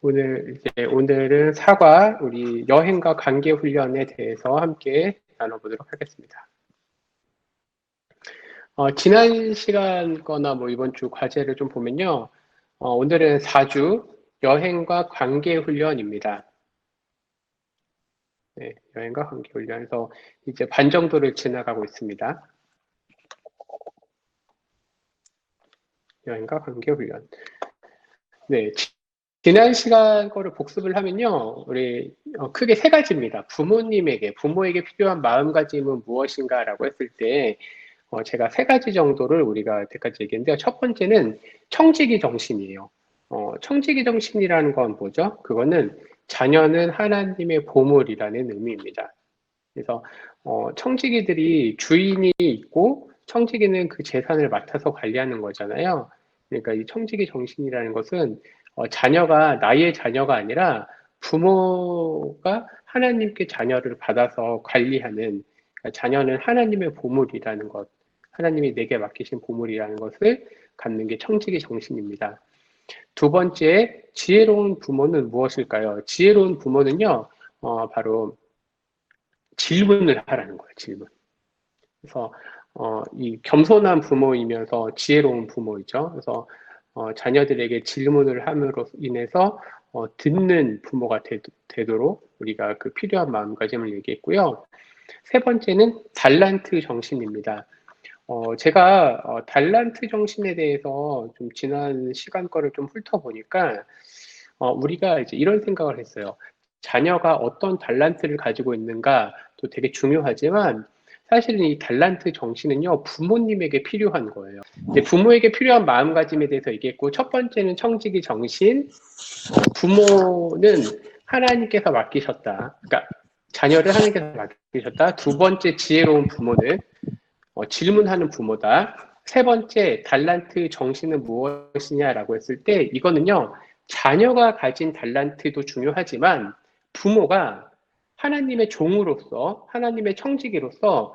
오늘은 사과, 우리 여행과 관계 훈련에 대해서 함께 나눠보도록 하겠습니다. 지난 시간 거나 이번 주 과제를 좀 보면요. 오늘은 4주 여행과 관계 훈련입니다. 네, 여행과 관계 훈련에서 이제 반 정도를 지나가고 있습니다. 여행과 관계 훈련. 네, 지난 시간 거를 복습을 하면요, 우리 크게 세 가지입니다. 부모에게 필요한 마음가짐은 무엇인가라고 했을 때, 제가 세 가지 정도를 우리가 여태까지 얘기했는데요. 첫 번째는 청지기 정신이에요. 청지기 정신이라는 건 뭐죠? 그거는 자녀는 하나님의 보물이라는 의미입니다. 그래서 청지기들이 주인이 있고 청지기는 그 재산을 맡아서 관리하는 거잖아요. 그러니까 이 청지기 정신이라는 것은 자녀가 나의 자녀가 아니라 부모가 하나님께 자녀를 받아서 관리하는, 그러니까 자녀는 하나님의 보물이라는 것, 하나님이 내게 맡기신 보물이라는 것을 갖는 게 청지기 정신입니다. 두 번째, 지혜로운 부모는 무엇일까요? 지혜로운 부모는요, 바로 질문을 하라는 거예요, 질문. 그래서 이 겸손한 부모이면서 지혜로운 부모이죠. 그래서 자녀들에게 질문을 함으로 인해서 듣는 부모가 되도록 우리가 그 필요한 마음가짐을 얘기했고요. 세 번째는 달란트 정신입니다. 제가 달란트 정신에 대해서 좀 지난 시간 거를 좀 훑어보니까 우리가 이제 이런 생각을 했어요. 자녀가 어떤 달란트를 가지고 있는가도 되게 중요하지만 사실은 이 달란트 정신은요, 부모님에게 필요한 거예요. 이제 부모에게 필요한 마음가짐에 대해서 얘기했고, 첫 번째는 청지기 정신, 부모는 하나님께서 맡기셨다. 그러니까 자녀를 하나님께서 맡기셨다. 두 번째 지혜로운 부모는 질문하는 부모다. 세 번째 달란트 정신은 무엇이냐라고 했을 때 이거는요, 자녀가 가진 달란트도 중요하지만 부모가 하나님의 종으로서, 하나님의 청지기로서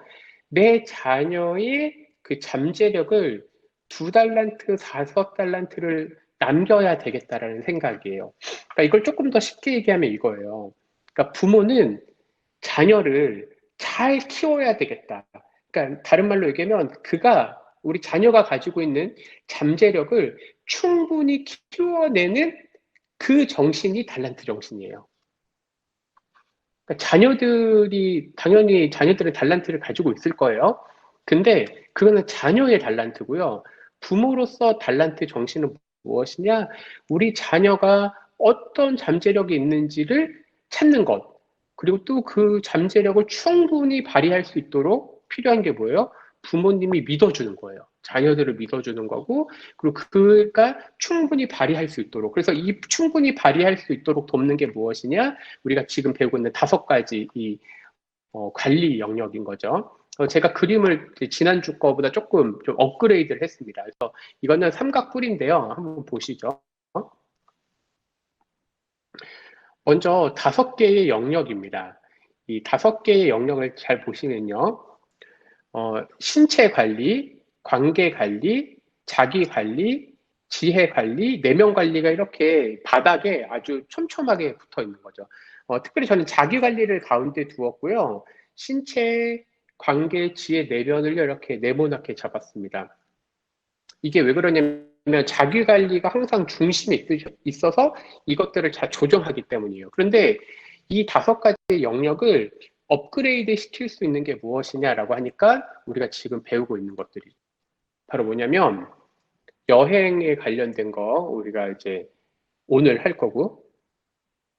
내 자녀의 그 잠재력을 2달란트, 4달란트를 남겨야 되겠다라는 생각이에요. 그러니까 이걸 조금 더 쉽게 얘기하면 이거예요. 그러니까 부모는 자녀를 잘 키워야 되겠다. 그러니까 다른 말로 얘기하면 우리 자녀가 가지고 있는 잠재력을 충분히 키워내는 그 정신이 달란트 정신이에요. 그러니까 당연히 자녀들은 달란트를 가지고 있을 거예요. 근데 그거는 자녀의 달란트고요. 부모로서 달란트 정신은 무엇이냐? 우리 자녀가 어떤 잠재력이 있는지를 찾는 것. 그리고 또 그 잠재력을 충분히 발휘할 수 있도록 필요한 게 뭐예요? 부모님이 믿어주는 거예요. 자녀들을 믿어주는 거고, 그리고 그가 충분히 발휘할 수 있도록. 그래서 이 충분히 발휘할 수 있도록 돕는 게 무엇이냐? 우리가 지금 배우고 있는 5가지 이 관리 영역인 거죠. 제가 그림을 지난주 거보다 조금 좀 업그레이드를 했습니다. 그래서 이거는 삼각뿔인데요. 한번 보시죠. 먼저 5개의 영역입니다. 이 5개의 영역을 잘 보시면요. 신체 관리, 관계 관리, 자기 관리, 지혜 관리, 내면 관리가 이렇게 바닥에 아주 촘촘하게 붙어 있는 거죠. 특별히 저는 자기 관리를 가운데 두었고요. 신체, 관계, 지혜, 내면을 이렇게 네모나게 잡았습니다. 이게 왜 그러냐면 자기 관리가 항상 중심에 있어서 이것들을 잘 조정하기 때문이에요. 그런데 이 5가지 영역을 업그레이드 시킬 수 있는 게 무엇이냐라고 하니까 우리가 지금 배우고 있는 것들이 바로 뭐냐면 여행에 관련된 거 우리가 이제 오늘 할 거고,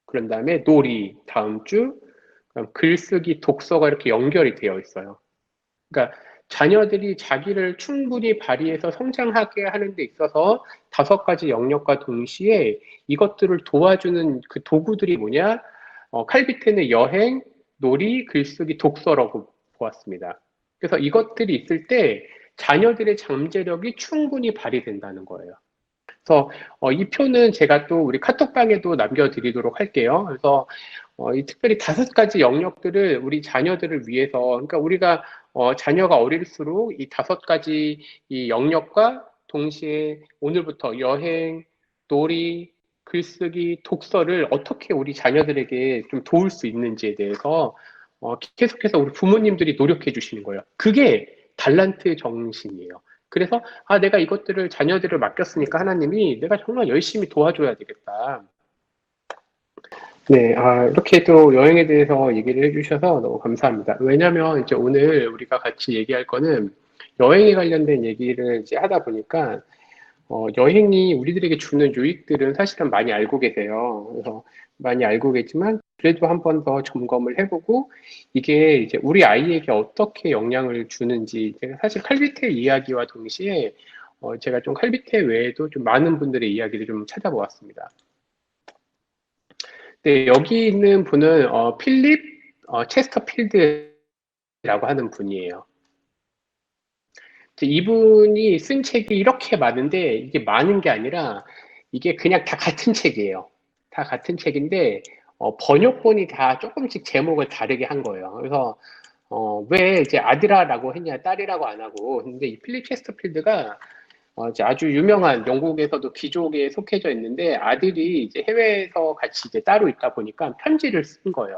그런 다음에 놀이 다음 주, 그럼 글쓰기, 독서가 이렇게 연결이 되어 있어요. 그러니까 자녀들이 자기를 충분히 발휘해서 성장하게 하는 데 있어서 5가지 영역과 동시에 이것들을 도와주는 그 도구들이 뭐냐? 칼비트는 여행, 놀이, 글쓰기, 독서라고 보았습니다. 그래서 이것들이 있을 때 자녀들의 잠재력이 충분히 발휘된다는 거예요. 그래서 이 표는 제가 또 우리 카톡방에도 남겨드리도록 할게요. 그래서 이 특별히 5가지 영역들을 우리 자녀들을 위해서, 그러니까 우리가 자녀가 어릴수록 이 5가지 이 영역과 동시에 오늘부터 여행, 놀이, 글쓰기, 독서를 어떻게 우리 자녀들에게 좀 도울 수 있는지에 대해서 계속해서 우리 부모님들이 노력해 주시는 거예요. 그게 달란트 정신이에요. 그래서 내가 이것들을 자녀들을 맡겼으니까 하나님이 내가 정말 열심히 도와줘야 되겠다. 네, 이렇게 또 여행에 대해서 얘기를 해주셔서 너무 감사합니다. 왜냐면 이제 오늘 우리가 같이 얘기할 거는 여행에 관련된 얘기를 이제 하다 보니까 여행이 우리들에게 주는 유익들은 사실은 많이 알고 계세요. 그래서 많이 알고 계지만 그래도 한 번 더 점검을 해보고 이게 이제 우리 아이에게 어떻게 영향을 주는지 제가 사실 칼비태 이야기와 동시에 제가 좀 칼비태 외에도 좀 많은 분들의 이야기를 좀 찾아보았습니다. 네, 여기 있는 분은 필립 체스터필드라고 하는 분이에요. 이분이 쓴 책이 이렇게 많은데 이게 많은 게 아니라 이게 그냥 다 같은 책이에요. 다 같은 책인데 번역본이 다 조금씩 제목을 다르게 한 거예요. 그래서 왜 이제 아들아라고 했냐 딸이라고 안 하고 근데 이 필립 체스터필드가 이제 아주 유명한 영국에서도 귀족에 속해져 있는데 아들이 이제 해외에서 같이 이제 따로 있다 보니까 편지를 쓴 거예요.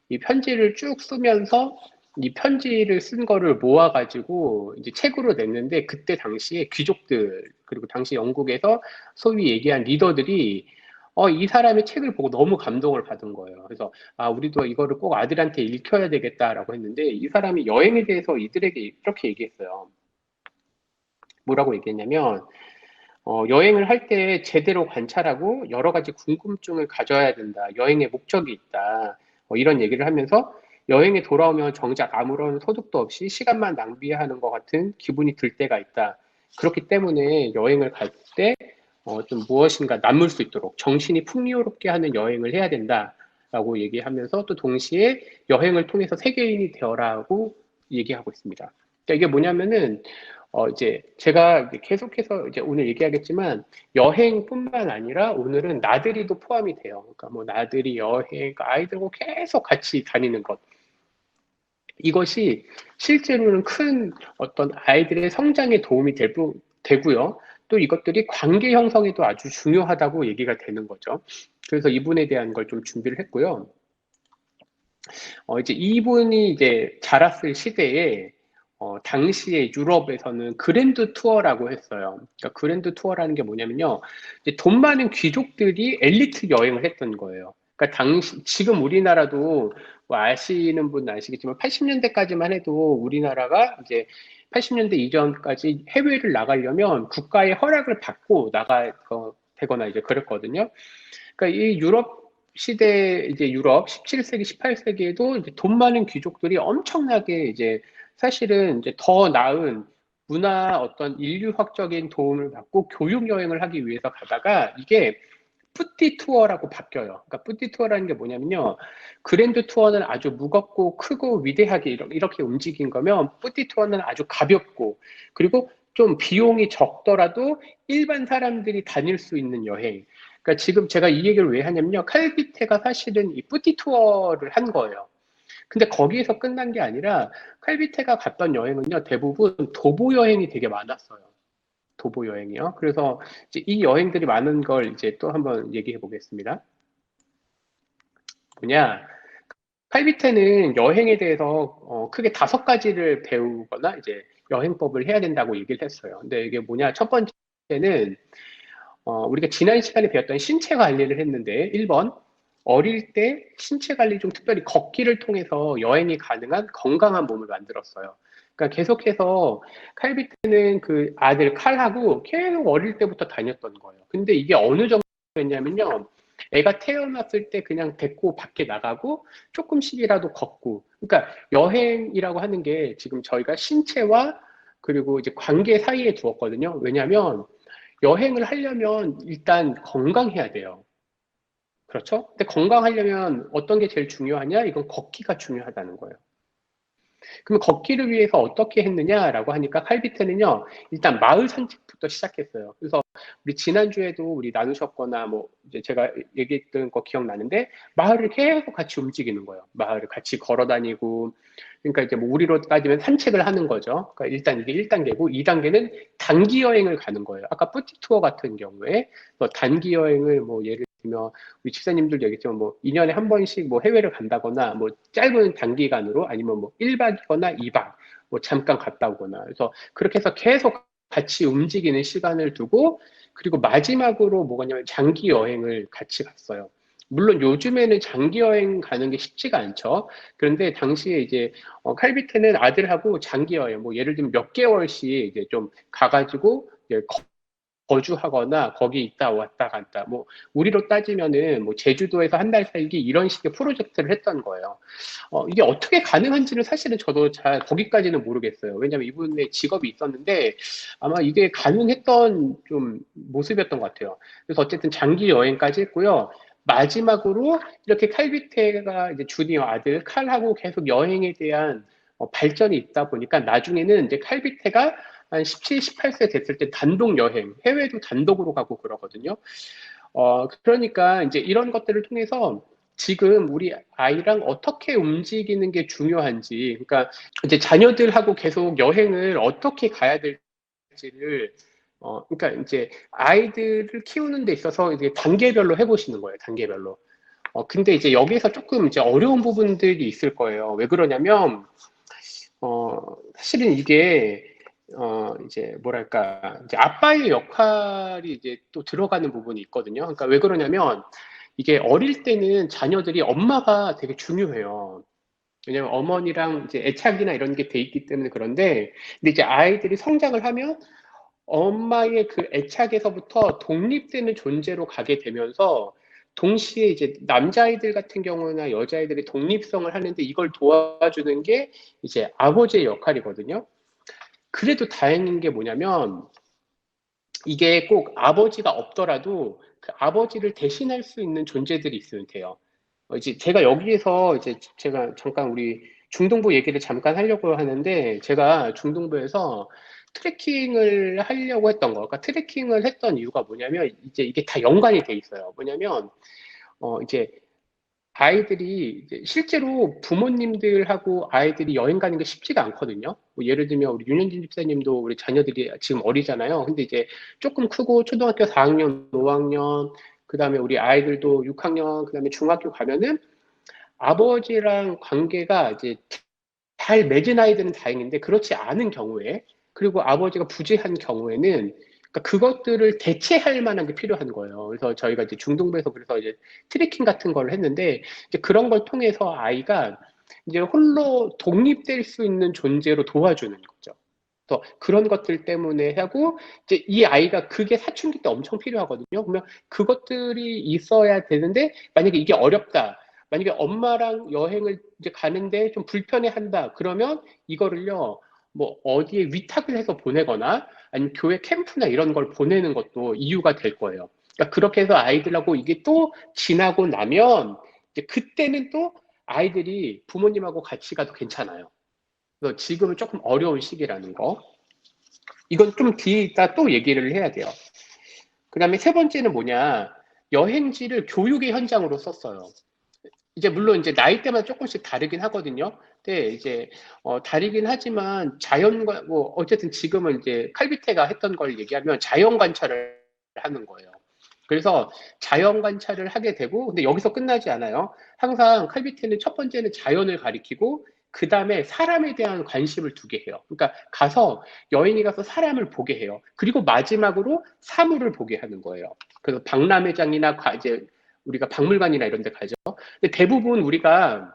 이 편지를 쭉 쓰면서 이 편지를 쓴 거를 모아가지고 이제 책으로 냈는데 그때 당시에 귀족들 그리고 당시 영국에서 소위 얘기한 리더들이 이 사람의 책을 보고 너무 감동을 받은 거예요. 그래서 우리도 이거를 꼭 아들한테 읽혀야 되겠다라고 했는데 이 사람이 여행에 대해서 이들에게 이렇게 얘기했어요. 뭐라고 얘기했냐면 여행을 할 때 제대로 관찰하고 여러 가지 궁금증을 가져야 된다. 여행의 목적이 있다. 이런 얘기를 하면서 여행에 돌아오면 정작 아무런 소득도 없이 시간만 낭비하는 것 같은 기분이 들 때가 있다. 그렇기 때문에 여행을 갈 때 좀 무엇인가 남을 수 있도록 정신이 풍요롭게 하는 여행을 해야 된다라고 얘기하면서 또 동시에 여행을 통해서 세계인이 되어라고 얘기하고 있습니다. 그러니까 이게 뭐냐면은 이제 제가 계속해서 이제 오늘 얘기하겠지만 여행뿐만 아니라 오늘은 나들이도 포함이 돼요. 그러니까 뭐 나들이 여행, 그러니까 아이들하고 계속 같이 다니는 것. 이것이 실제로는 큰 어떤 아이들의 성장에 도움이 되고요. 또 이것들이 관계 형성에도 아주 중요하다고 얘기가 되는 거죠. 그래서 이분에 대한 걸 좀 준비를 했고요. 이제 이분이 이제 자랐을 시대에 당시에 유럽에서는 그랜드 투어라고 했어요. 그러니까 그랜드 투어라는 게 뭐냐면요. 이제 돈 많은 귀족들이 엘리트 여행을 했던 거예요. 그러니까 지금 우리나라도 뭐 아시는 분 아시겠지만 80년대까지만 해도 우리나라가 이제 80년대 이전까지 해외를 나가려면 국가의 허락을 받고 되거나 이제 그랬거든요. 그러니까 이 유럽 시대 이제 유럽 17세기, 18세기에도 이제 돈 많은 귀족들이 엄청나게 이제 사실은 이제 더 나은 문화 어떤 인류학적인 도움을 받고 교육 여행을 하기 위해서 가다가 이게 뿌띠 투어라고 바뀌어요. 그러니까 뿌띠 투어라는 게 뭐냐면요. 그랜드 투어는 아주 무겁고 크고 위대하게 이렇게 움직인 거면 뿌띠 투어는 아주 가볍고 그리고 좀 비용이 적더라도 일반 사람들이 다닐 수 있는 여행. 그러니까 지금 제가 이 얘기를 왜 하냐면요. 칼비테가 사실은 이 뿌띠 투어를 한 거예요. 근데 거기에서 끝난 게 아니라 칼비테가 갔던 여행은요. 대부분 도보 여행이 되게 많았어요. 도보 여행이요. 그래서 이제 이 여행들이 많은 걸 이제 또 한번 얘기해 보겠습니다. 뭐냐? 칼비테는 여행에 대해서 크게 5가지를 배우거나 이제 여행법을 해야 된다고 얘기를 했어요. 근데 이게 뭐냐? 첫 번째는 우리가 지난 시간에 배웠던 신체 관리를 했는데 1번 어릴 때 신체 관리 중 특별히 걷기를 통해서 여행이 가능한 건강한 몸을 만들었어요. 그러니까 계속해서 칼비트는 그 아들 칼하고 계속 어릴 때부터 다녔던 거예요. 근데 이게 어느 정도였냐면요. 애가 태어났을 때 그냥 데리고 밖에 나가고 조금씩이라도 걷고. 그러니까 여행이라고 하는 게 지금 저희가 신체와 그리고 이제 관계 사이에 두었거든요. 왜냐하면 여행을 하려면 일단 건강해야 돼요. 그렇죠? 근데 건강하려면 어떤 게 제일 중요하냐? 이건 걷기가 중요하다는 거예요. 그럼 걷기를 위해서 어떻게 했느냐라고 하니까 칼비트는요, 일단 마을 산책부터 시작했어요. 그래서 우리 지난주에도 우리 나누셨거나 뭐 이제 제가 얘기했던 거 기억나는데, 마을을 계속 같이 움직이는 거예요. 마을을 같이 걸어 다니고, 그러니까 이제 뭐 우리로 따지면 산책을 하는 거죠. 그러니까 일단 이게 1단계고, 2단계는 단기 여행을 가는 거예요. 아까 뿌티 투어 같은 경우에 단기 여행을 뭐 예를 들면 우리 집사님들도 얘기했지만 뭐 2년에 한 번씩 뭐 해외를 간다거나 뭐 짧은 단기간으로 아니면 뭐 1박이거나 2박 뭐 잠깐 갔다 오거나, 그래서 그렇게 해서 계속 같이 움직이는 시간을 두고, 그리고 마지막으로 뭐냐면 장기 여행을 같이 갔어요. 물론 요즘에는 장기 여행 가는 게 쉽지가 않죠. 그런데 당시에 이제 칼비트는 아들하고 장기 여행, 뭐 예를 들면 몇 개월씩 이제 좀 가가지고 이제 거주하거나 거기 있다 왔다 갔다, 뭐 우리로 따지면은 뭐 제주도에서 한 달 살기 이런 식의 프로젝트를 했던 거예요. 이게 어떻게 가능한지는 사실은 저도 잘 거기까지는 모르겠어요. 왜냐하면 이분의 직업이 있었는데 아마 이게 가능했던 좀 모습이었던 것 같아요. 그래서 어쨌든 장기 여행까지 했고요. 마지막으로 이렇게 칼비테가 이제 주니어 아들 칼하고 계속 여행에 대한 발전이 있다 보니까 나중에는 이제 칼비테가 한 17, 18세 됐을 때 단독 여행, 해외도 단독으로 가고 그러거든요. 그러니까 이제 이런 것들을 통해서 지금 우리 아이랑 어떻게 움직이는 게 중요한지, 그러니까 이제 자녀들하고 계속 여행을 어떻게 가야 될지를, 그러니까 이제 아이들을 키우는 데 있어서 이제 단계별로 해보시는 거예요, 단계별로. 근데 이제 여기서 조금 이제 어려운 부분들이 있을 거예요. 왜 그러냐면, 사실은 이게, 이제 뭐랄까, 이제 아빠의 역할이 이제 또 들어가는 부분이 있거든요. 그러니까 왜 그러냐면, 이게 어릴 때는 자녀들이 엄마가 되게 중요해요. 왜냐면 어머니랑 이제 애착이나 이런 게 돼 있기 때문에. 그런데, 근데 이제 아이들이 성장을 하면 엄마의 그 애착에서부터 독립되는 존재로 가게 되면서, 동시에 이제 남자아이들 같은 경우나 여자아이들이 독립성을 하는데 이걸 도와주는 게 이제 아버지의 역할이거든요. 그래도 다행인 게 뭐냐면, 이게 꼭 아버지가 없더라도 그 아버지를 대신할 수 있는 존재들이 있으면 돼요. 이제 제가 여기에서 이제 제가 잠깐 우리 중동부 얘기를 잠깐 하려고 하는데, 제가 중동부에서 트레킹을 하려고 했던 거, 그러니까 트레킹을 했던 이유가 뭐냐면, 이제 이게 다 연관이 돼 있어요. 뭐냐면, 이제 아이들이 이제 실제로 부모님들하고 아이들이 여행 가는 게 쉽지가 않거든요. 뭐 예를 들면 우리 윤현진 집사님도 우리 자녀들이 지금 어리잖아요. 근데 이제 조금 크고 초등학교 4학년, 5학년, 그다음에 우리 아이들도 6학년, 그다음에 중학교 가면은 아버지랑 관계가 이제 잘 맺은 아이들은 다행인데, 그렇지 않은 경우에, 그리고 아버지가 부재한 경우에는, 그러니까 그것들을 대체할 만한 게 필요한 거예요. 그래서 저희가 이제 중동부에서 그래서 이제 트레킹 같은 걸 했는데, 이제 그런 걸 통해서 아이가 이제 홀로 독립될 수 있는 존재로 도와주는 거죠. 그래서 그런 것들 때문에 하고, 이제 이 아이가 그게 사춘기 때 엄청 필요하거든요. 그러면 그것들이 있어야 되는데, 만약에 이게 어렵다, 만약에 엄마랑 여행을 이제 가는데 좀 불편해한다, 그러면 이거를요, 뭐 어디에 위탁을 해서 보내거나 아니면 교회 캠프나 이런 걸 보내는 것도 이유가 될 거예요. 그러니까 그렇게 해서 아이들하고 이게 또 지나고 나면 이제 그때는 또 아이들이 부모님하고 같이 가도 괜찮아요. 그래서 지금은 조금 어려운 시기라는 거. 이건 좀 뒤에 있다 또 얘기를 해야 돼요. 그 다음에 세 번째는 뭐냐. 여행지를 교육의 현장으로 썼어요. 이제 물론 이제 나이대마다 조금씩 다르긴 하거든요. 근데 이제 다르긴 하지만 자연과 뭐 어쨌든 지금은 이제 칼비테가 했던 걸 얘기하면 자연 관찰을 하는 거예요. 그래서 자연 관찰을 하게 되고, 근데 여기서 끝나지 않아요. 항상 칼비테는 첫 번째는 자연을 가리키고 그 다음에 사람에 대한 관심을 두게 해요. 그러니까 가서 여인이 가서 사람을 보게 해요. 그리고 마지막으로 사물을 보게 하는 거예요. 그래서 박람회장이나 이제 우리가 박물관이나 이런 데 가죠. 근데 대부분 우리가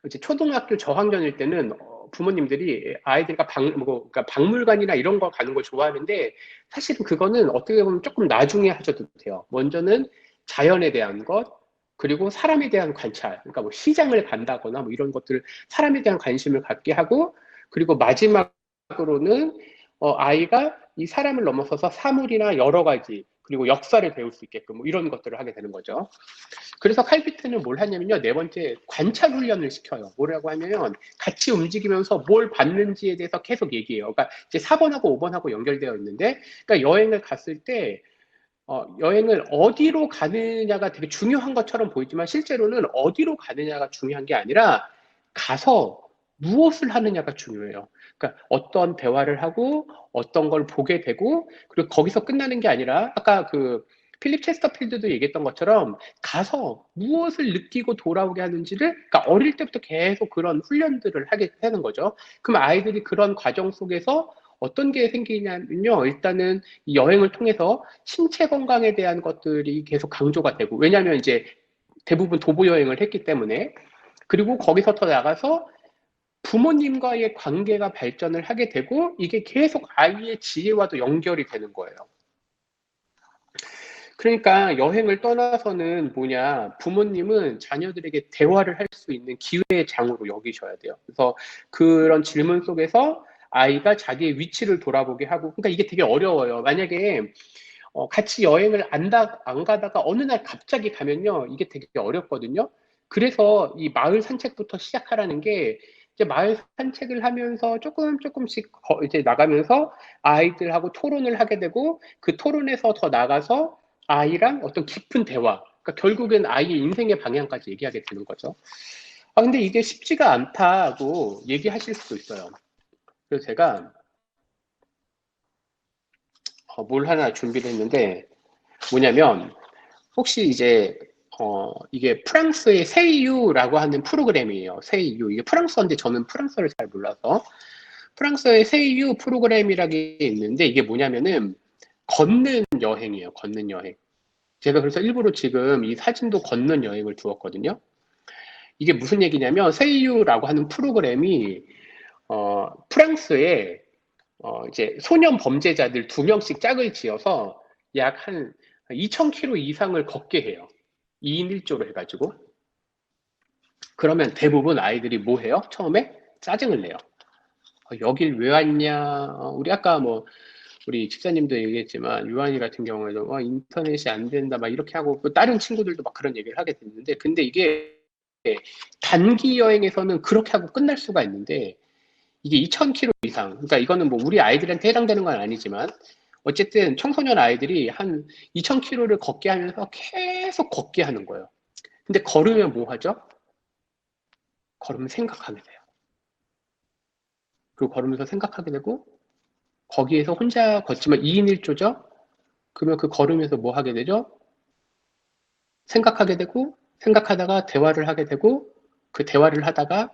이제 초등학교 저학년일 때는 부모님들이 아이들과 그러니까 박물관이나 이런 거 가는 걸 좋아하는데, 사실은 그거는 어떻게 보면 조금 나중에 하셔도 돼요. 먼저는 자연에 대한 것, 그리고 사람에 대한 관찰, 그러니까 뭐 시장을 간다거나 뭐 이런 것들, 사람에 대한 관심을 갖게 하고, 그리고 마지막으로는 아이가 이 사람을 넘어서서 사물이나 여러 가지, 그리고 역사를 배울 수 있게끔 뭐 이런 것들을 하게 되는 거죠. 그래서 칼비트는 뭘 하냐면요. 네 번째 관찰 훈련을 시켜요. 뭐라고 하면 같이 움직이면서 뭘 봤는지에 대해서 계속 얘기해요. 그러니까 이제 4번하고 5번하고 연결되어 있는데, 그러니까 여행을 갔을 때 여행을 어디로 가느냐가 되게 중요한 것처럼 보이지만 실제로는 어디로 가느냐가 중요한 게 아니라 가서 무엇을 하느냐가 중요해요. 그러니까 어떤 대화를 하고 어떤 걸 보게 되고, 그리고 거기서 끝나는 게 아니라 아까 그 필립 체스터필드도 얘기했던 것처럼 가서 무엇을 느끼고 돌아오게 하는지를, 그러니까 어릴 때부터 계속 그런 훈련들을 하게 되는 거죠. 그럼 아이들이 그런 과정 속에서 어떤 게 생기냐면요. 일단은 이 여행을 통해서 신체 건강에 대한 것들이 계속 강조가 되고, 왜냐하면 이제 대부분 도보 여행을 했기 때문에. 그리고 거기서 더 나가서 부모님과의 관계가 발전을 하게 되고, 이게 계속 아이의 지혜와도 연결이 되는 거예요. 그러니까 여행을 떠나서는 뭐냐, 부모님은 자녀들에게 대화를 할 수 있는 기회의 장으로 여기셔야 돼요. 그래서 그런 질문 속에서 아이가 자기의 위치를 돌아보게 하고, 그러니까 이게 되게 어려워요. 만약에 같이 여행을 안 가다가 어느 날 갑자기 가면요, 이게 되게 어렵거든요. 그래서 이 마을 산책부터 시작하라는 게, 이제 마을 산책을 하면서 조금씩 이제 나가면서 아이들하고 토론을 하게 되고, 그 토론에서 더 나가서 아이랑 어떤 깊은 대화, 그러니까 결국엔 아이의 인생의 방향까지 얘기하게 되는 거죠. 근데 이게 쉽지가 않다고 얘기하실 수도 있어요. 그래서 제가 뭘 하나 준비를 했는데, 뭐냐면 혹시 이제 이게 프랑스의 세이유라고 하는 프로그램이에요. 세이유. 이게 프랑스어인데 저는 프랑스어를 잘 몰라서. 프랑스의 세이유 프로그램이라는 게 있는데, 이게 뭐냐면은 걷는 여행이에요. 걷는 여행. 제가 그래서 일부러 지금 이 사진도 걷는 여행을 두었거든요. 이게 무슨 얘기냐면, 세이유라고 하는 프로그램이 프랑스에 이제 소년 범죄자들 2명씩 짝을 지어서 약 한 2,000km 이상을 걷게 해요. 2인 1조로 해가지고. 그러면 대부분 아이들이 뭐 해요? 처음에 짜증을 내요. 여길 왜 왔냐? 우리 아까 뭐 우리 집사님도 얘기했지만 유한이 같은 경우에도 인터넷이 안 된다 막 이렇게 하고, 또 다른 친구들도 막 그런 얘기를 하게 됐는데, 근데 이게 단기 여행에서는 그렇게 하고 끝날 수가 있는데, 이게 2,000km 이상, 그러니까 이거는 뭐 우리 아이들한테 해당되는 건 아니지만 어쨌든 청소년 아이들이 한 2,000km를 걷게 하면서 계속 걷게 하는 거예요. 근데 걸으면 뭐 하죠? 걸으면 생각하게 돼요. 그리고 걸으면서 생각하게 되고, 거기에서 혼자 걷지만 2인 1조죠? 그러면 그 걸으면서 뭐 하게 되죠? 생각하게 되고, 생각하다가 대화를 하게 되고, 그 대화를 하다가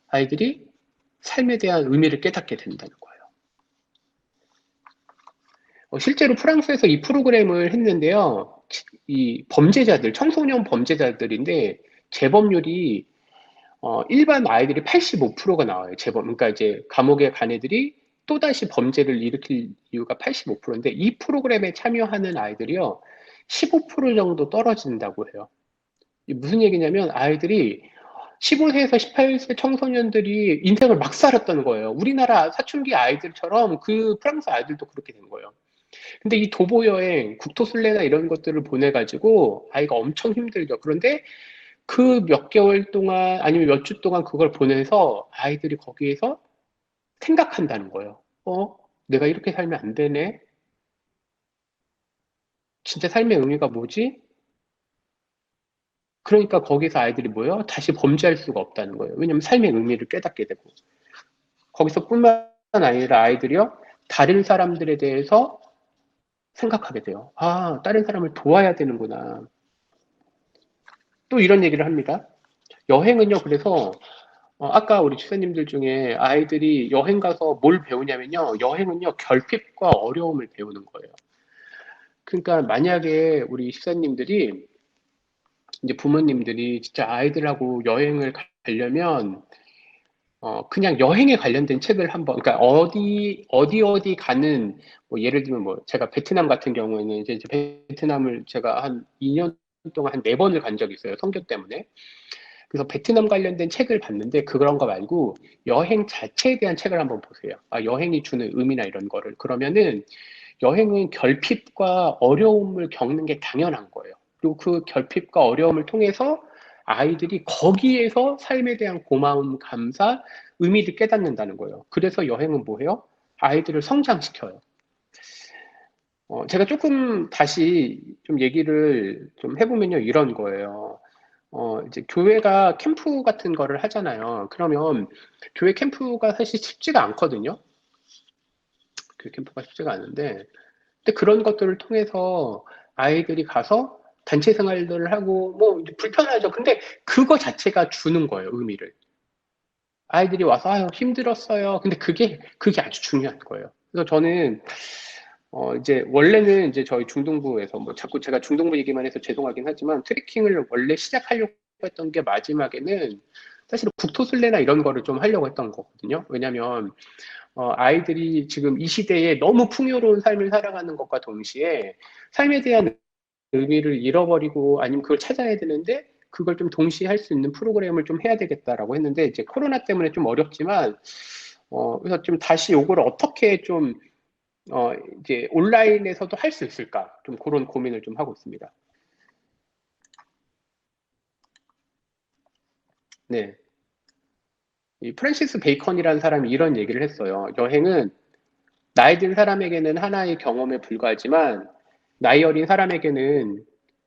아이들이 삶에 대한 의미를 깨닫게 된다는 거예요. 실제로 프랑스에서 이 프로그램을 했는데요. 이 범죄자들, 청소년 범죄자들인데 재범률이 일반 아이들이 85%가 나와요. 재범. 그러니까 이제 감옥에 간 애들이 또다시 범죄를 일으킬 이유가 85%인데, 이 프로그램에 참여하는 아이들이요, 15% 정도 떨어진다고 해요. 무슨 얘기냐면 아이들이 15세에서 18세 청소년들이 인생을 막 살았다는 거예요. 우리나라 사춘기 아이들처럼 그 프랑스 아이들도 그렇게 된 거예요. 근데 이 도보 여행, 국토순례나 이런 것들을 보내가지고 아이가 엄청 힘들죠. 그런데 그 몇 개월 동안 아니면 몇 주 동안 그걸 보내서 아이들이 거기에서 생각한다는 거예요. 내가 이렇게 살면 안 되네. 진짜 삶의 의미가 뭐지? 그러니까 거기서 아이들이 뭐예요? 다시 범죄할 수가 없다는 거예요. 왜냐면 삶의 의미를 깨닫게 되고. 거기서 뿐만 아니라 아이들이요, 다른 사람들에 대해서 생각하게 돼요. 다른 사람을 도와야 되는구나. 또 이런 얘기를 합니다. 여행은요, 그래서 아까 우리 집사님들 중에 아이들이 여행 가서 뭘 배우냐면요, 여행은요 결핍과 어려움을 배우는 거예요. 그러니까 만약에 우리 집사님들이, 이제 부모님들이 진짜 아이들하고 여행을 가려면 그냥 여행에 관련된 책을 한번, 그러니까 어디 가는, 뭐 예를 들면 뭐 제가 베트남 같은 경우에는 이제 베트남을 제가 한 2년 동안 한 4번을 간 적이 있어요, 성격 때문에. 그래서 베트남 관련된 책을 봤는데, 그런 거 말고 여행 자체에 대한 책을 한번 보세요. 여행이 주는 의미나 이런 거를. 그러면은 여행은 결핍과 어려움을 겪는 게 당연한 거예요. 그리고 그 결핍과 어려움을 통해서 아이들이 거기에서 삶에 대한 고마움, 감사, 의미를 깨닫는다는 거예요. 그래서 여행은 뭐예요? 아이들을 성장시켜요. 제가 조금 다시 좀 얘기를 좀 해보면요, 이런 거예요. 이제 교회가 캠프 같은 거를 하잖아요. 그러면 교회 캠프가 사실 쉽지가 않거든요. 교회 캠프가 쉽지가 않은데, 근데 그런 것들을 통해서 아이들이 가서 단체 생활들을 하고, 뭐, 불편하죠. 근데 그거 자체가 주는 거예요, 의미를. 아이들이 와서, 아유, 힘들었어요. 근데 그게 아주 중요한 거예요. 그래서 저는, 이제, 원래는 이제 저희 중동부에서, 뭐, 자꾸 제가 중동부 얘기만 해서 죄송하긴 하지만, 트레킹을 원래 시작하려고 했던 게 마지막에는, 사실 국토순례나 이런 거를 좀 하려고 했던 거거든요. 왜냐면, 아이들이 지금 이 시대에 너무 풍요로운 삶을 살아가는 것과 동시에, 삶에 대한 의미를 잃어버리고 아니면 그걸 찾아야 되는데 그걸 좀 동시에 할 수 있는 프로그램을 좀 해야 되겠다라고 했는데 이제 코로나 때문에 좀 어렵지만 그래서 좀 다시 요거를 어떻게 좀 이제 온라인에서도 할 수 있을까 좀 그런 고민을 좀 하고 있습니다. 네, 이 프랜시스 베이컨이라는 사람이 이런 얘기를 했어요. 여행은 나이 든 사람에게는 하나의 경험에 불과하지만 나이 어린 사람에게는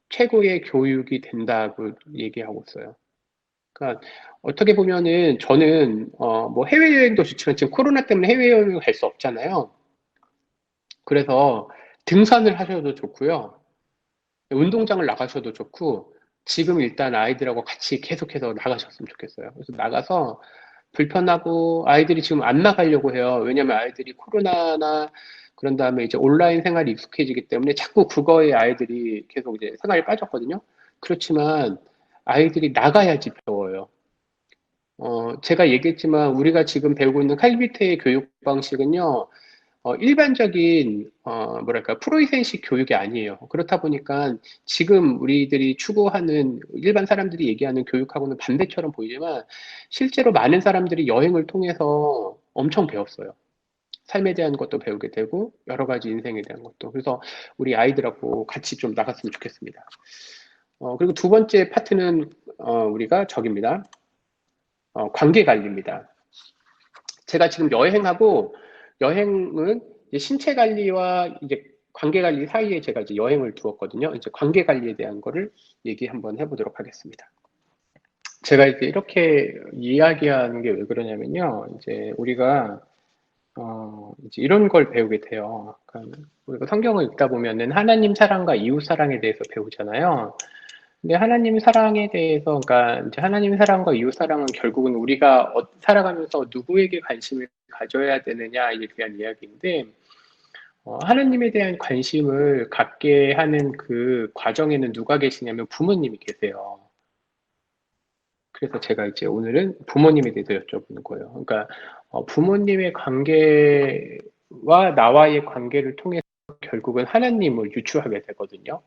최고의 교육이 된다고 얘기하고 있어요. 그러니까 어떻게 보면은 저는 뭐 해외여행도 좋지만 지금 코로나 때문에 해외여행을 갈 수 없잖아요. 그래서 등산을 하셔도 좋고요. 운동장을 나가셔도 좋고 지금 일단 아이들하고 같이 계속해서 나가셨으면 좋겠어요. 그래서 나가서 불편하고 아이들이 지금 안 나가려고 해요. 왜냐면 아이들이 코로나나 그런 다음에 이제 온라인 생활이 익숙해지기 때문에 자꾸 그거에 아이들이 계속 이제 생활에 빠졌거든요. 그렇지만 아이들이 나가야지 배워요. 제가 얘기했지만 우리가 지금 배우고 있는 칼비트의 교육 방식은요, 일반적인, 뭐랄까, 프로이센식 교육이 아니에요. 그렇다 보니까 지금 우리들이 추구하는 일반 사람들이 얘기하는 교육하고는 반대처럼 보이지만 실제로 많은 사람들이 여행을 통해서 엄청 배웠어요. 삶에 대한 것도 배우게 되고 여러 가지 인생에 대한 것도. 그래서 우리 아이들하고 같이 좀 나갔으면 좋겠습니다. 그리고 두 번째 파트는 우리가 저깁니다. 관계 관리입니다. 제가 지금 여행하고 여행은 이제 신체 관리와 이제 관계 관리 사이에 제가 이제 여행을 두었거든요. 이제 관계 관리에 대한 거를 얘기 한번 해보도록 하겠습니다. 제가 이제 이렇게 이야기하는 게 왜 그러냐면요. 이제 우리가 이제 이런 걸 배우게 돼요. 그러니까 우리가 성경을 읽다 보면은 하나님 사랑과 이웃 사랑에 대해서 배우잖아요. 근데 하나님 사랑에 대해서, 그러니까 이제 하나님 사랑과 이웃 사랑은 결국은 우리가 살아가면서 누구에게 관심을 가져야 되느냐에 대한 이야기인데, 하나님에 대한 관심을 갖게 하는 그 과정에는 누가 계시냐면 부모님이 계세요. 그래서 제가 이제 오늘은 부모님에 대해서 여쭤보는 거예요. 그러니까 부모님의 관계와 나와의 관계를 통해서 결국은 하나님을 유추하게 되거든요.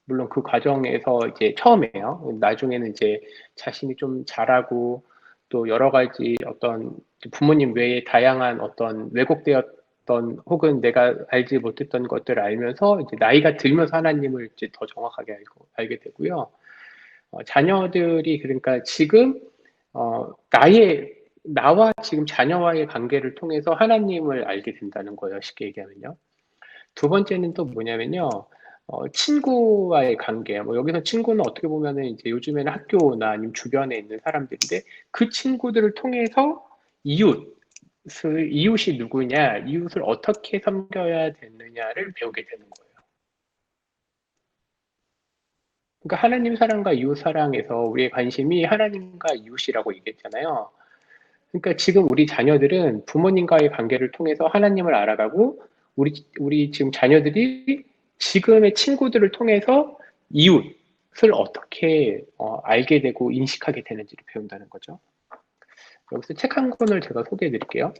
물론 그 과정에서 이제 처음에요. 나중에는 이제 자신이 좀 잘하고 또 여러 가지 어떤 부모님 외에 다양한 어떤 왜곡되었던 혹은 내가 알지 못했던 것들을 알면서 이제 나이가 들면서 하나님을 이제 더 정확하게 알게 되고요. 자녀들이 그러니까 지금 나와 지금 자녀와의 관계를 통해서 하나님을 알게 된다는 거예요. 쉽게 얘기하면요. 두 번째는 또 뭐냐면요. 친구와의 관계. 뭐 여기서 친구는 어떻게 보면은 이제 요즘에는 학교나 아니면 주변에 있는 사람들인데 그 친구들을 통해서 이웃이 누구냐, 이웃을 어떻게 섬겨야 되느냐를 배우게 되는 거예요. 그러니까 하나님 사랑과 이웃 사랑에서 우리의 관심이 하나님과 이웃이라고 얘기했잖아요. 그러니까 지금 우리 자녀들은 부모님과의 관계를 통해서 하나님을 알아가고 우리 지금 자녀들이 지금의 친구들을 통해서 이웃을 어떻게 알게 되고 인식하게 되는지를 배운다는 거죠. 여기서 책 한 권을 제가 소개해 드릴게요.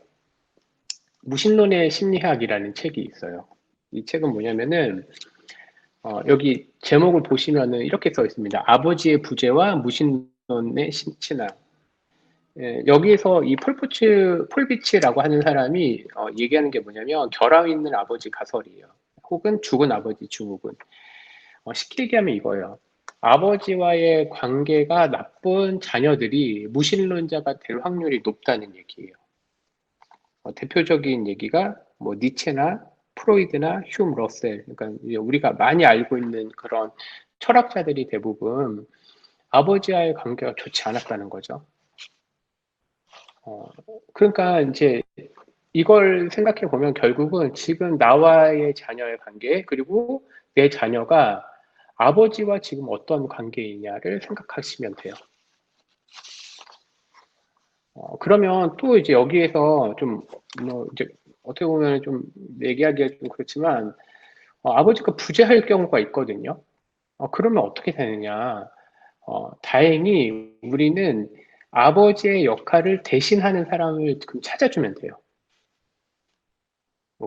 무신론의 심리학이라는 책이 있어요. 이 책은 뭐냐면은 여기 제목을 보시면은 이렇게 써 있습니다. 아버지의 부재와 무신론의 신학. 예, 여기에서 이 폴비치라고 하는 사람이 얘기하는 게 뭐냐면 결함 있는 아버지 가설이에요. 혹은 죽은 아버지 증후군. 쉽게 얘기하면 이거예요. 아버지와의 관계가 나쁜 자녀들이 무신론자가 될 확률이 높다는 얘기예요. 대표적인 얘기가 뭐 니체나 프로이드나 휴 러셀, 그러니까 우리가 많이 알고 있는 그런 철학자들이 대부분 아버지와의 관계가 좋지 않았다는 거죠. 그러니까 이제 이걸 생각해 보면 결국은 지금 나와의 자녀의 관계, 그리고 내 자녀가 아버지와 지금 어떤 관계이냐를 생각하시면 돼요. 그러면 또 이제 여기에서 좀, 이제 어떻게 보면 좀 얘기하기가 좀 그렇지만, 아버지가 부재할 경우가 있거든요. 그러면 어떻게 되느냐. 다행히 우리는 아버지의 역할을 대신하는 사람을 찾아주면 돼요.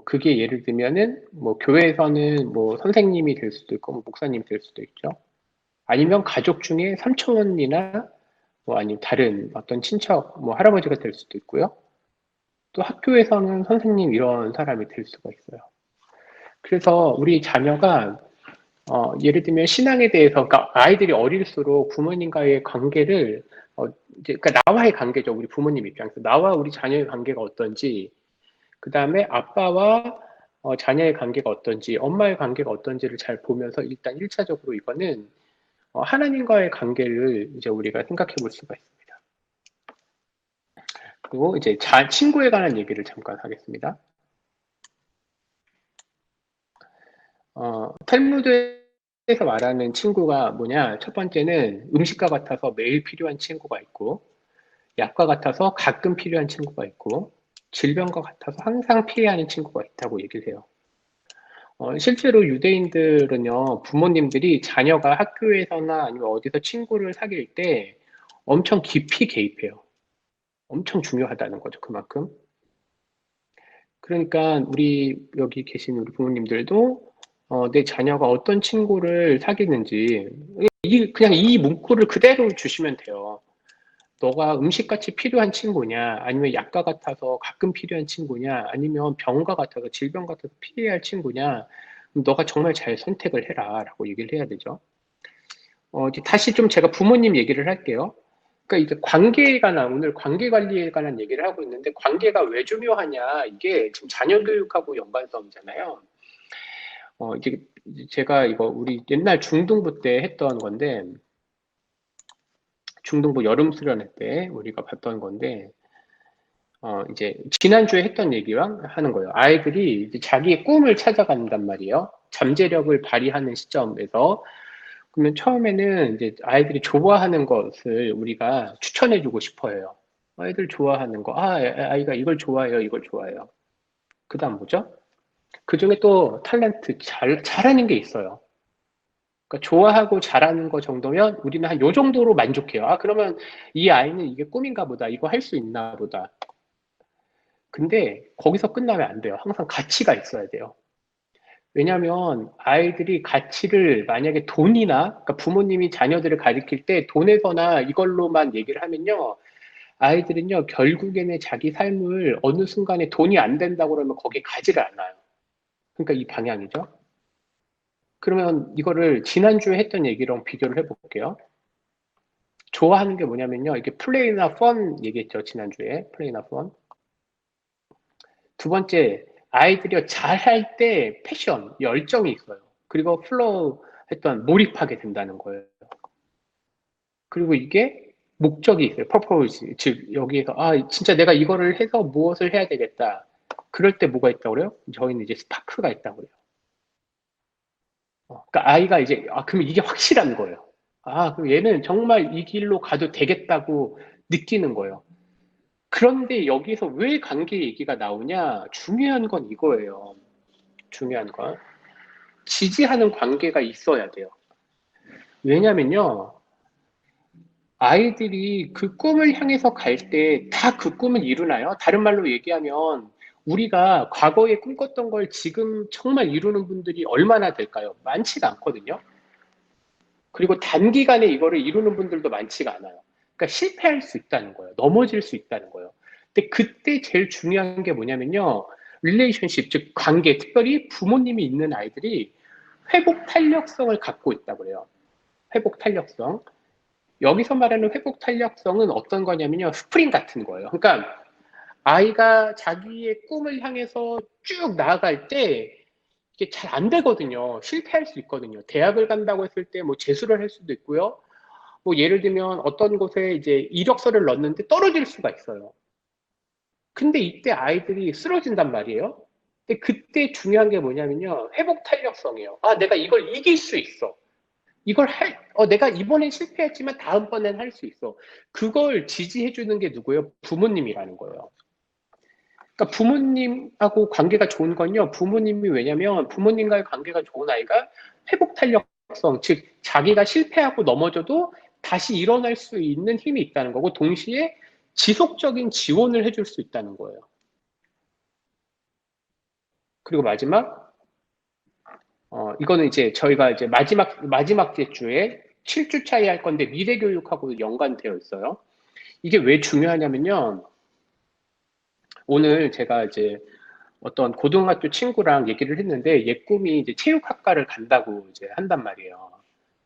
그게 예를 들면은 뭐 교회에서는 뭐 선생님이 될 수도 있고 뭐 목사님이 될 수도 있죠. 아니면 가족 중에 삼촌이나 뭐 아니면 다른 어떤 친척, 뭐 할아버지가 될 수도 있고요. 또 학교에서는 선생님 이런 사람이 될 수가 있어요. 그래서 우리 자녀가 예를 들면 신앙에 대해서, 그러니까 아이들이 어릴수록 부모님과의 관계를 이제 그러니까 나와의 관계죠. 우리 부모님 입장에서 나와 우리 자녀의 관계가 어떤지, 그 다음에 아빠와 자녀의 관계가 어떤지, 엄마의 관계가 어떤지를 잘 보면서 일단 1차적으로 이거는 하나님과의 관계를 이제 우리가 생각해 볼 수가 있습니다. 그리고 이제 친구에 관한 얘기를 잠깐 하겠습니다. 탈무드에서 말하는 친구가 뭐냐? 첫 번째는 음식과 같아서 매일 필요한 친구가 있고, 약과 같아서 가끔 필요한 친구가 있고, 질병과 같아서 항상 피해하는 친구가 있다고 얘기를 해요. 실제로 유대인들은요, 부모님들이 자녀가 학교에서나 아니면 어디서 친구를 사귈 때 엄청 깊이 개입해요. 엄청 중요하다는 거죠, 그만큼. 그러니까 우리 여기 계신 우리 부모님들도 내 자녀가 어떤 친구를 사귀는지 그냥 이 문구를 그대로 주시면 돼요. 너가 음식같이 필요한 친구냐, 아니면 약과 같아서 가끔 필요한 친구냐, 아니면 병과 같아서 질병 같아서 피해야 할 친구냐, 너가 정말 잘 선택을 해라 라고 얘기를 해야 되죠. 이제 다시 좀 제가 부모님 얘기를 할게요. 그러니까 이제 관계에 관한, 오늘 관계 관리에 관한 얘기를 하고 있는데, 관계가 왜 중요하냐, 이게 지금 자녀 교육하고 연관성이잖아요. 이제 제가 이거 우리 옛날 중등부 때 했던 건데, 중등부 여름 수련회 때 우리가 봤던 건데, 이제 지난주에 했던 얘기랑 하는 거예요. 아이들이 이제 자기의 꿈을 찾아간단 말이에요. 잠재력을 발휘하는 시점에서. 그러면 처음에는 이제 아이들이 좋아하는 것을 우리가 추천해주고 싶어요. 아이들 좋아하는 거, 아이가 이걸 좋아해요, 이걸 좋아해요. 그 다음 뭐죠? 그 중에 또 탤런트, 잘하는 게 있어요. 그러니까 좋아하고 잘하는 거 정도면 우리는 한 요 정도로 만족해요. 그러면 이 아이는 이게 꿈인가 보다, 이거 할 수 있나 보다. 근데 거기서 끝나면 안 돼요. 항상 가치가 있어야 돼요. 왜냐하면 아이들이 가치를 만약에 돈이나, 그러니까 부모님이 자녀들을 가르칠 때 돈에서나 이걸로만 얘기를 하면요, 아이들은요 결국에는 자기 삶을 어느 순간에 돈이 안 된다고 그러면 거기에 가지를 않아요. 그러니까 이 방향이죠. 그러면 이거를 지난주에 했던 얘기랑 비교를 해볼게요. 좋아하는 게 뭐냐면요, 이게 플레이나 펀 얘기했죠, 지난주에. 플레이나 펀. 두 번째, 아이들이 잘할 때 패션, 열정이 있어요. 그리고 플로우 했던 몰입하게 된다는 거예요. 그리고 이게 목적이 있어요. 퍼포즈. 즉, 여기에서, 진짜 내가 이거를 해서 무엇을 해야 되겠다. 그럴 때 뭐가 있다고 그래요? 저희는 이제 스파크가 있다고 그래요. 그러니까 아이가 이제, 그럼 이게 확실한 거예요. 그럼 얘는 정말 이 길로 가도 되겠다고 느끼는 거예요. 그런데 여기서 왜 관계 얘기가 나오냐? 중요한 건 이거예요. 중요한 건. 지지하는 관계가 있어야 돼요. 왜냐면요, 아이들이 그 꿈을 향해서 갈 때 다 그 꿈을 이루나요? 다른 말로 얘기하면 우리가 과거에 꿈꿨던 걸 지금 정말 이루는 분들이 얼마나 될까요? 많지가 않거든요. 그리고 단기간에 이거를 이루는 분들도 많지가 않아요. 그러니까 실패할 수 있다는 거예요. 넘어질 수 있다는 거예요. 근데 그때 제일 중요한 게 뭐냐면요, 릴레이션십, 즉 관계, 특별히 부모님이 있는 아이들이 회복 탄력성을 갖고 있다고 해요. 회복 탄력성. 여기서 말하는 회복 탄력성은 어떤 거냐면요, 스프링 같은 거예요. 그러니까 아이가 자기의 꿈을 향해서 쭉 나아갈 때 이게 잘 안 되거든요. 실패할 수 있거든요. 대학을 간다고 했을 때 뭐 재수를 할 수도 있고요. 뭐 예를 들면 어떤 곳에 이제 이력서를 넣었는데 떨어질 수가 있어요. 근데 이때 아이들이 쓰러진단 말이에요. 근데 그때 중요한 게 뭐냐면요, 회복 탄력성이에요. 아, 내가 이걸 이길 수 있어. 내가 이번엔 실패했지만 다음번엔 할 수 있어. 그걸 지지해주는 게 누구예요? 부모님이라는 거예요. 그러니까 부모님하고 관계가 좋은 건요, 부모님이 왜냐면 부모님과의 관계가 좋은 아이가 회복 탄력성, 즉, 자기가 실패하고 넘어져도 다시 일어날 수 있는 힘이 있다는 거고, 동시에 지속적인 지원을 해줄 수 있다는 거예요. 그리고 마지막, 이거는 이제 저희가 이제 마지막 주에 7주 차이 할 건데 미래 교육하고 연관되어 있어요. 이게 왜 중요하냐면요. 오늘 제가 이제 어떤 고등학교 친구랑 얘기를 했는데 얘 꿈이 이제 체육학과를 간다고 이제 한단 말이에요.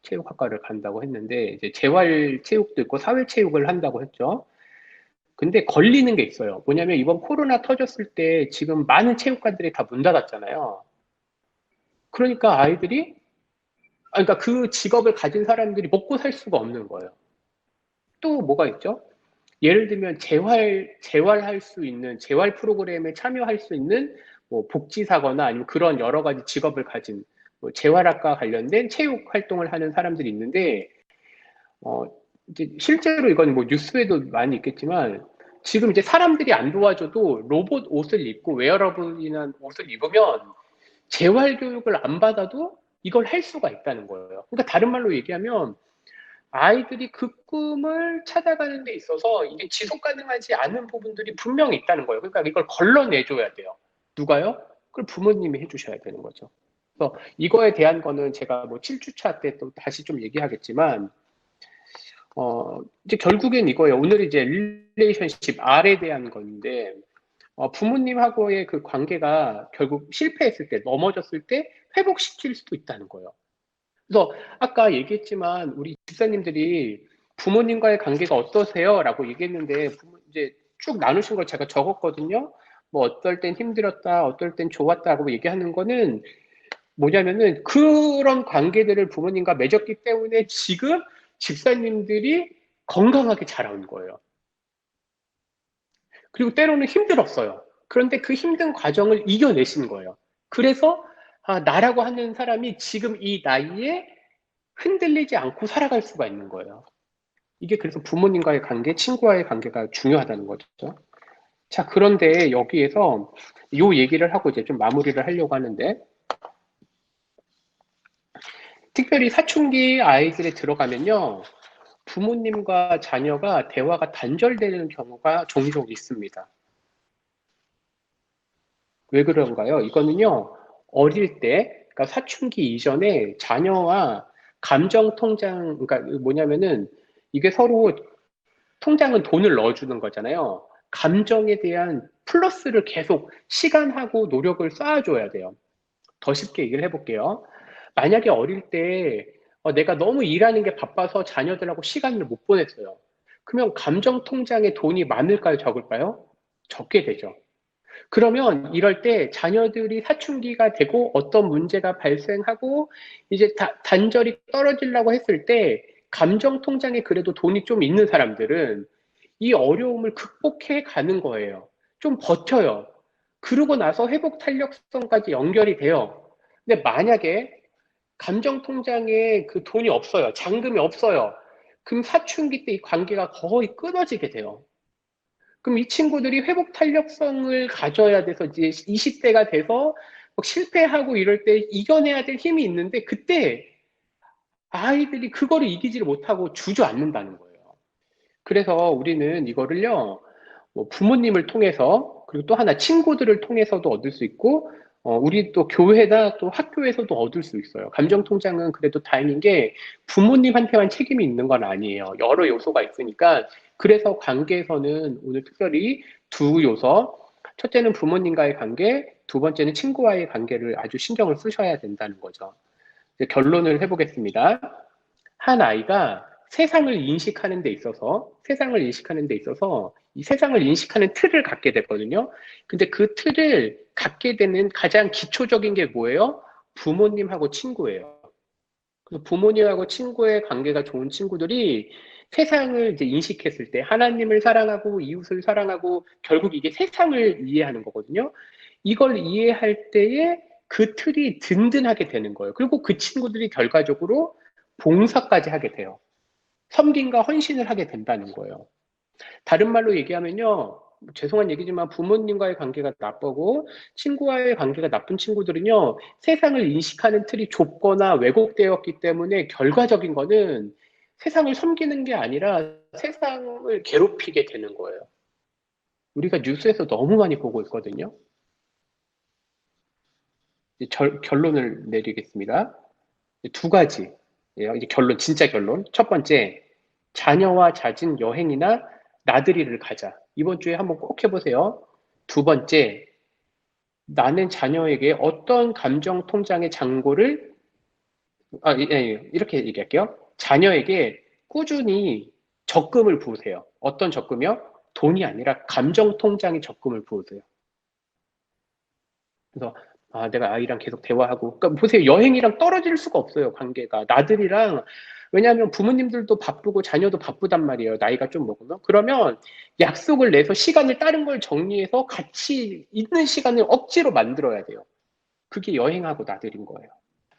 체육학과를 간다고 했는데 이제 재활 체육도 있고 사회 체육을 한다고 했죠. 근데 걸리는 게 있어요. 뭐냐면 이번 코로나 터졌을 때 지금 많은 체육관들이 다 문 닫았잖아요. 그러니까 아이들이 그러니까 그 직업을 가진 사람들이 먹고 살 수가 없는 거예요. 또 뭐가 있죠? 예를 들면 재활할 수 있는 재활 프로그램에 참여할 수 있는 뭐 복지사거나 아니면 그런 여러 가지 직업을 가진 뭐 재활학과 관련된 체육 활동을 하는 사람들이 있는데 어 이제 실제로 이건 뭐 뉴스에도 많이 있겠지만 지금 이제 사람들이 안 도와줘도 로봇 옷을 입고 웨어러블이나 옷을 입으면 재활 교육을 안 받아도 이걸 할 수가 있다는 거예요. 그러니까 다른 말로 얘기하면 아이들이 그 꿈을 찾아가는 데 있어서 이게 지속 가능하지 않은 부분들이 분명히 있다는 거예요. 그러니까 이걸 걸러내줘야 돼요. 누가요? 그걸 부모님이 해주셔야 되는 거죠. 그래서 이거에 대한 거는 제가 뭐 7주차 때 또 다시 좀 얘기하겠지만, 이제 결국엔 이거예요. 오늘 이제 릴레이션십 R에 대한 건데, 부모님하고의 그 관계가 결국 실패했을 때, 넘어졌을 때 회복시킬 수도 있다는 거예요. 그래서 아까 얘기했지만 우리 집사님들이 부모님과의 관계가 어떠세요? 라고 얘기했는데 이제 쭉 나누신 걸 제가 적었거든요. 뭐 어떨 땐 힘들었다, 어떨 땐 좋았다고 얘기하는 거는 뭐냐면은 그런 관계들을 부모님과 맺었기 때문에 지금 집사님들이 건강하게 자라온 거예요. 그리고 때로는 힘들었어요. 그런데 그 힘든 과정을 이겨내신 거예요. 그래서 나라고 하는 사람이 지금 이 나이에 흔들리지 않고 살아갈 수가 있는 거예요. 이게 그래서 부모님과의 관계, 친구와의 관계가 중요하다는 거죠. 자, 그런데 여기에서 요 얘기를 하고 이제 좀 마무리를 하려고 하는데, 특별히 사춘기 아이들에 들어가면요, 부모님과 자녀가 대화가 단절되는 경우가 종종 있습니다. 왜 그런가요? 이거는요, 어릴 때, 그러니까 사춘기 이전에 자녀와 감정 통장, 그러니까 뭐냐면은 이게 서로 통장은 돈을 넣어주는 거잖아요. 감정에 대한 플러스를 계속 시간하고 노력을 쌓아줘야 돼요. 더 쉽게 얘기를 해볼게요. 만약에 어릴 때 내가 너무 일하는 게 바빠서 자녀들하고 시간을 못 보냈어요. 그러면 감정 통장에 돈이 많을까요? 적을까요? 적게 되죠. 그러면 이럴 때 자녀들이 사춘기가 되고 어떤 문제가 발생하고 이제 단절이 떨어지려고 했을 때 감정 통장에 그래도 돈이 좀 있는 사람들은 이 어려움을 극복해 가는 거예요. 좀 버텨요. 그러고 나서 회복 탄력성까지 연결이 돼요. 근데 만약에 감정 통장에 그 돈이 없어요. 잔금이 없어요. 그럼 사춘기 때 이 관계가 거의 끊어지게 돼요. 그럼 이 친구들이 회복 탄력성을 가져야 돼서 이제 20대가 돼서 실패하고 이럴 때 이겨내야 될 힘이 있는데 그때 아이들이 그거를 이기지를 못하고 주저앉는다는 거예요. 그래서 우리는 이거를요, 뭐 부모님을 통해서 그리고 또 하나 친구들을 통해서도 얻을 수 있고 우리 또 교회나 또 학교에서도 얻을 수 있어요. 감정 통장은 그래도 다행인 게 부모님한테만 책임이 있는 건 아니에요. 여러 요소가 있으니까 그래서 관계에서는 오늘 특별히 두 요소 첫째는 부모님과의 관계, 두 번째는 친구와의 관계를 아주 신경을 쓰셔야 된다는 거죠. 이제 결론을 해보겠습니다. 한 아이가 세상을 인식하는 데 있어서 이 세상을 인식하는 틀을 갖게 됐거든요. 근데 그 틀을 갖게 되는 가장 기초적인 게 뭐예요? 부모님하고 친구예요. 그래서 부모님하고 친구의 관계가 좋은 친구들이 세상을 이제 인식했을 때 하나님을 사랑하고 이웃을 사랑하고 결국 이게 세상을 이해하는 거거든요. 이걸 이해할 때에 그 틀이 든든하게 되는 거예요. 그리고 그 친구들이 결과적으로 봉사까지 하게 돼요. 섬김과 헌신을 하게 된다는 거예요. 다른 말로 얘기하면요. 죄송한 얘기지만 부모님과의 관계가 나쁘고 친구와의 관계가 나쁜 친구들은요. 세상을 인식하는 틀이 좁거나 왜곡되었기 때문에 결과적인 거는 세상을 섬기는 게 아니라 세상을 괴롭히게 되는 거예요. 우리가 뉴스에서 너무 많이 보고 있거든요. 결론을 내리겠습니다. 두 가지예요. 이제 결론, 진짜 결론. 첫 번째, 자녀와 잦은 여행이나 나들이를 가자. 이번 주에 한번 꼭 해보세요. 두 번째, 나는 자녀에게 어떤 감정 통장의 잔고를, 이렇게 얘기할게요. 자녀에게 꾸준히 적금을 부으세요. 어떤 적금이요? 돈이 아니라 감정 통장의 적금을 부으세요. 그래서 내가 아이랑 계속 대화하고, 그러니까 보세요. 여행이랑 떨어질 수가 없어요, 관계가. 나들이랑, 왜냐하면 부모님들도 바쁘고 자녀도 바쁘단 말이에요. 나이가 좀 먹으면. 그러면 약속을 내서 시간을 다른 걸 정리해서 같이 있는 시간을 억지로 만들어야 돼요. 그게 여행하고 나들인 거예요.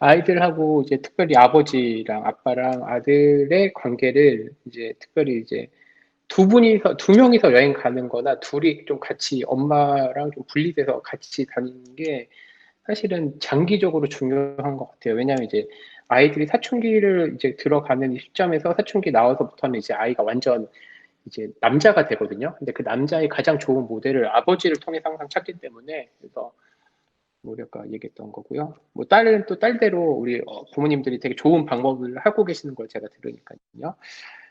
아이들하고 이제 특별히 아버지랑 아빠랑 아들의 관계를 이제 특별히 이제 두 명이서 여행 가는 거나 둘이 좀 같이 엄마랑 좀 분리돼서 같이 다니는 게 사실은 장기적으로 중요한 것 같아요. 왜냐하면 이제 아이들이 사춘기를 이제 들어가는 시점에서 사춘기 나와서부터는 이제 아이가 완전 이제 남자가 되거든요. 근데 그 남자의 가장 좋은 모델을 아버지를 통해서 항상 찾기 때문에 그래서 뭐랄까 얘기했던 거고요. 뭐 딸은 또 딸대로 우리 부모님들이 되게 좋은 방법을 하고 계시는 걸 제가 들으니까요.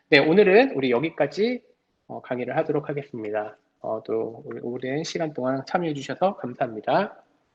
네, 오늘은 우리 여기까지 강의를 하도록 하겠습니다. 또 오랜 시간 동안 참여해 주셔서 감사합니다.